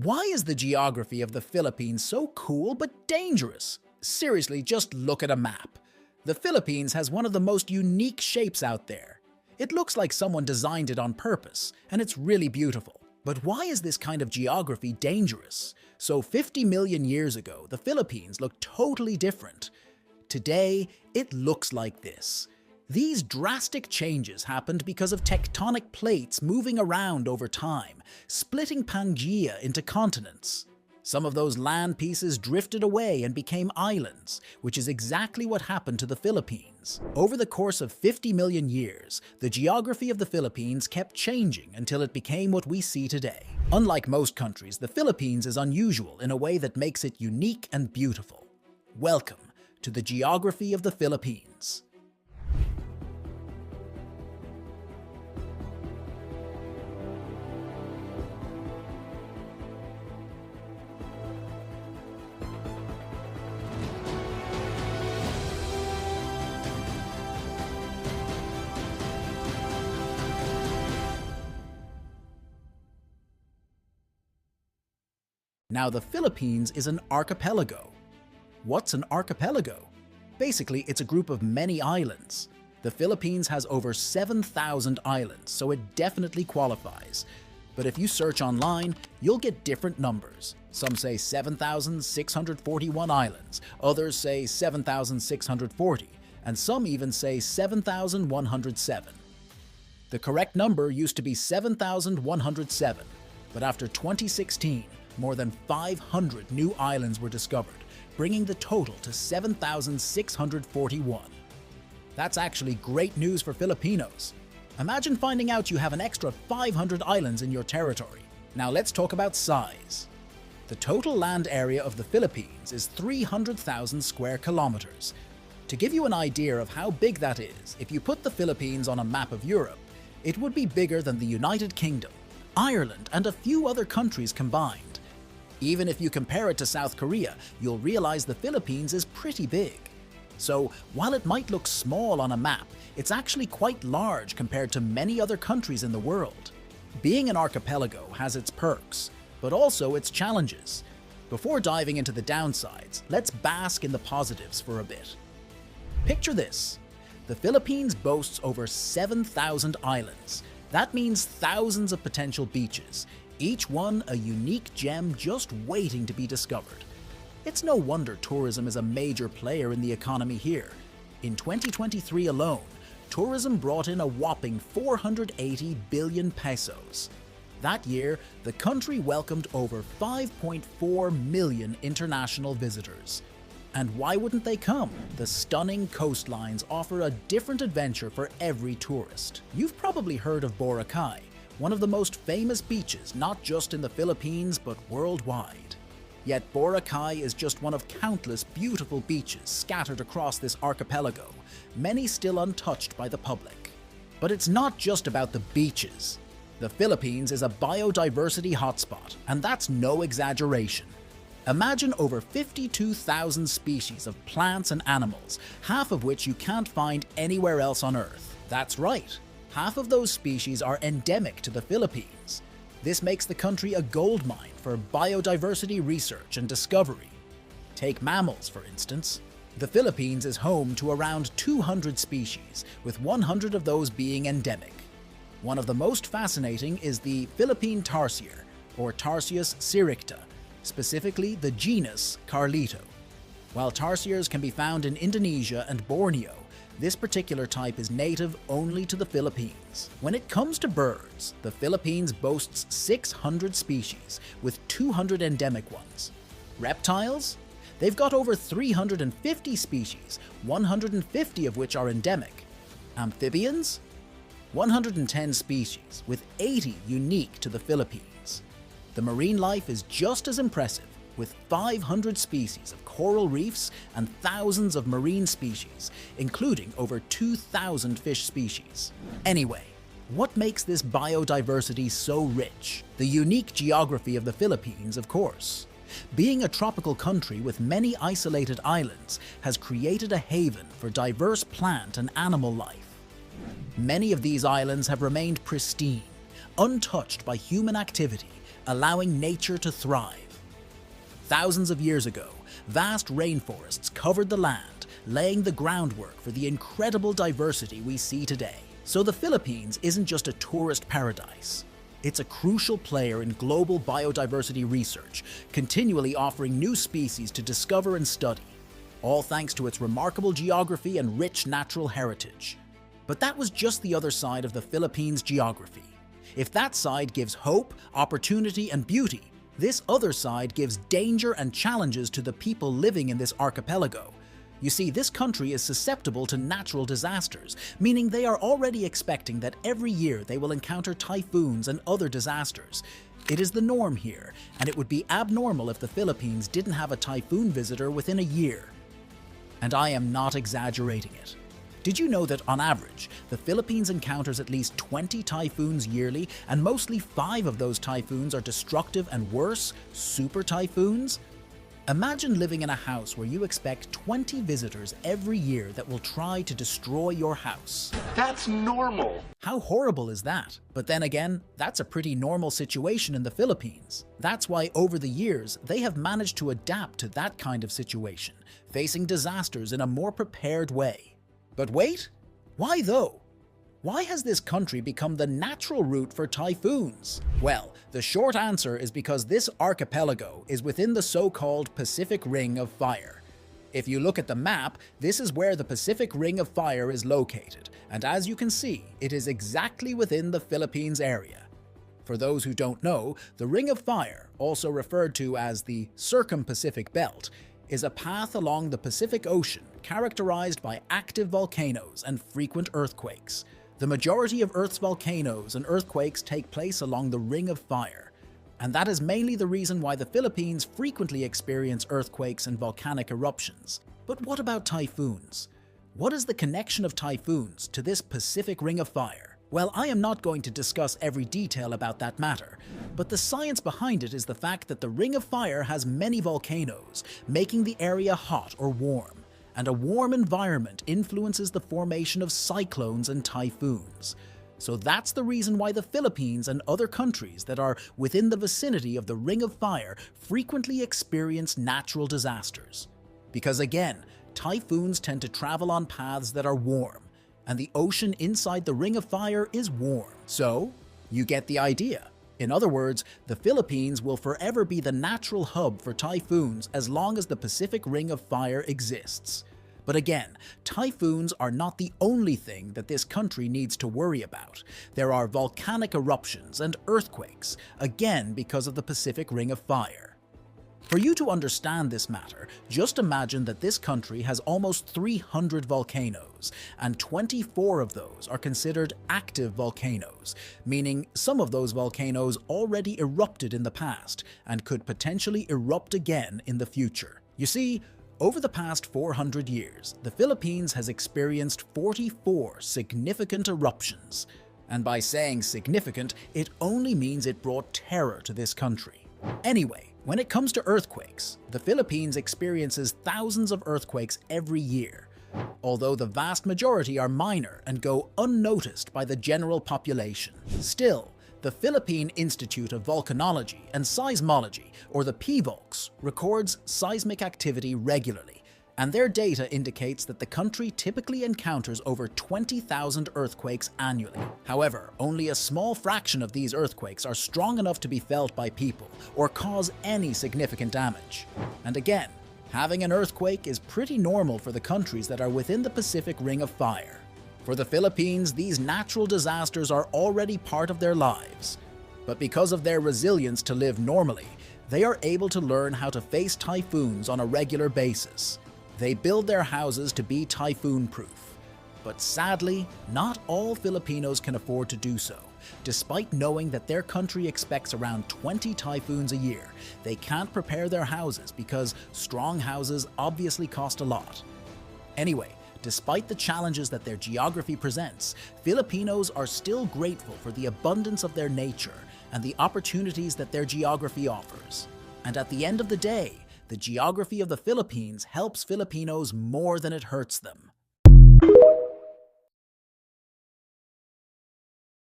Why is the geography of the Philippines so cool but dangerous? Seriously, just look at a map. The Philippines has one of the most unique shapes out there. It looks like someone designed it on purpose, and it's really beautiful. But why is this kind of geography dangerous? So 50 million years ago, the Philippines looked totally different. Today, it looks like this. These drastic changes happened because of tectonic plates moving around over time, splitting Pangaea into continents. Some of those land pieces drifted away and became islands, which is exactly what happened to the Philippines. Over the course of 50 million years, the geography of the Philippines kept changing until it became what we see today. Unlike most countries, the Philippines is unusual in a way that makes it unique and beautiful. Welcome to the geography of the Philippines. Now, the Philippines is an archipelago. What's an archipelago? Basically, it's a group of many islands. The Philippines has over 7,000 islands, so it definitely qualifies. But if you search online, you'll get different numbers. Some say 7,641 islands, others say 7,640, and some even say 7,107. The correct number used to be 7,107, but after 2016, more than 500 new islands were discovered, bringing the total to 7,641. That's actually great news for Filipinos. Imagine finding out you have an extra 500 islands in your territory. Now let's talk about size. The total land area of the Philippines is 300,000 square kilometers. To give you an idea of how big that is, if you put the Philippines on a map of Europe, it would be bigger than the United Kingdom, Ireland, and a few other countries combined. Even if you compare it to South Korea, you'll realize the Philippines is pretty big. So, while it might look small on a map, it's actually quite large compared to many other countries in the world. Being an archipelago has its perks, but also its challenges. Before diving into the downsides, let's bask in the positives for a bit. Picture this. The Philippines boasts over 7,000 islands. That means thousands of potential beaches, each one a unique gem just waiting to be discovered. It's no wonder tourism is a major player in the economy here. In 2023 alone, tourism brought in a whopping 480 billion pesos. That year, the country welcomed over 5.4 million international visitors. And why wouldn't they come? The stunning coastlines offer a different adventure for every tourist. You've probably heard of Boracay, one of the most famous beaches not just in the Philippines but worldwide. Yet Boracay is just one of countless beautiful beaches scattered across this archipelago, many still untouched by the public. But it's not just about the beaches. The Philippines is a biodiversity hotspot, and that's no exaggeration. Imagine over 52,000 species of plants and animals, half of which you can't find anywhere else on Earth. That's right. Half of those species are endemic to the Philippines. This makes the country a goldmine for biodiversity research and discovery. Take mammals, for instance. The Philippines is home to around 200 species, with 100 of those being endemic. One of the most fascinating is the Philippine tarsier, or Tarsius siricta, specifically the genus Carlito. While tarsiers can be found in Indonesia and Borneo, this particular type is native only to the Philippines. When it comes to birds, the Philippines boasts 600 species, with 200 endemic ones. Reptiles? They've got over 350 species, 150 of which are endemic. Amphibians? 110 species, with 80 unique to the Philippines. The marine life is just as impressive, with 500 species of coral reefs and thousands of marine species, including over 2,000 fish species. Anyway, what makes this biodiversity so rich? The unique geography of the Philippines, of course. Being a tropical country with many isolated islands has created a haven for diverse plant and animal life. Many of these islands have remained pristine, untouched by human activity, allowing nature to thrive. Thousands of years ago, vast rainforests covered the land, laying the groundwork for the incredible diversity we see today. So the Philippines isn't just a tourist paradise. It's a crucial player in global biodiversity research, continually offering new species to discover and study, all thanks to its remarkable geography and rich natural heritage. But that was just the other side of the Philippines' geography. If that side gives hope, opportunity, and beauty, this other side gives danger and challenges to the people living in this archipelago. You see, this country is susceptible to natural disasters, meaning they are already expecting that every year they will encounter typhoons and other disasters. It is the norm here, and it would be abnormal if the Philippines didn't have a typhoon visitor within a year. And I am not exaggerating it. Did you know that on average, the Philippines encounters at least 20 typhoons yearly, and mostly 5 of those typhoons are destructive and worse, super typhoons? Imagine living in a house where you expect 20 visitors every year that will try to destroy your house. That's normal. How horrible is that? But then again, that's a pretty normal situation in the Philippines. That's why over the years, they have managed to adapt to that kind of situation, facing disasters in a more prepared way. But wait, why though? Why has this country become the natural route for typhoons? Well, the short answer is because this archipelago is within the so-called Pacific Ring of Fire. If you look at the map, this is where the Pacific Ring of Fire is located, and as you can see, it is exactly within the Philippines area. For those who don't know, the Ring of Fire, also referred to as the Circum-Pacific Belt, is a path along the Pacific Ocean characterized by active volcanoes and frequent earthquakes. The majority of Earth's volcanoes and earthquakes take place along the Ring of Fire, and that is mainly the reason why the Philippines frequently experience earthquakes and volcanic eruptions. But what about typhoons? What is the connection of typhoons to this Pacific Ring of Fire? Well, I am not going to discuss every detail about that matter, but the science behind it is the fact that the Ring of Fire has many volcanoes, making the area hot or warm. And a warm environment influences the formation of cyclones and typhoons. So that's the reason why the Philippines and other countries that are within the vicinity of the Ring of Fire frequently experience natural disasters. Because again, typhoons tend to travel on paths that are warm, and the ocean inside the Ring of Fire is warm. So, you get the idea. In other words, the Philippines will forever be the natural hub for typhoons as long as the Pacific Ring of Fire exists. But again, typhoons are not the only thing that this country needs to worry about. There are volcanic eruptions and earthquakes, again because of the Pacific Ring of Fire. For you to understand this matter, just imagine that this country has almost 300 volcanoes, and 24 of those are considered active volcanoes, meaning some of those volcanoes already erupted in the past and could potentially erupt again in the future. You see, over the past 400 years, the Philippines has experienced 44 significant eruptions. And by saying significant, it only means it brought terror to this country. Anyway, when it comes to earthquakes, the Philippines experiences thousands of earthquakes every year, although the vast majority are minor and go unnoticed by the general population. Still, the Philippine Institute of Volcanology and Seismology, or the PVOLCS, records seismic activity regularly, and their data indicates that the country typically encounters over 20,000 earthquakes annually. However, only a small fraction of these earthquakes are strong enough to be felt by people or cause any significant damage. And again, having an earthquake is pretty normal for the countries that are within the Pacific Ring of Fire. For the Philippines, these natural disasters are already part of their lives. But because of their resilience to live normally, they are able to learn how to face typhoons on a regular basis. They build their houses to be typhoon-proof. But sadly, not all Filipinos can afford to do so. Despite knowing that their country expects around 20 typhoons a year, they can't prepare their houses because strong houses obviously cost a lot. Anyway, despite the challenges that their geography presents, Filipinos are still grateful for the abundance of their nature and the opportunities that their geography offers. And at the end of the day, the geography of the Philippines helps Filipinos more than it hurts them.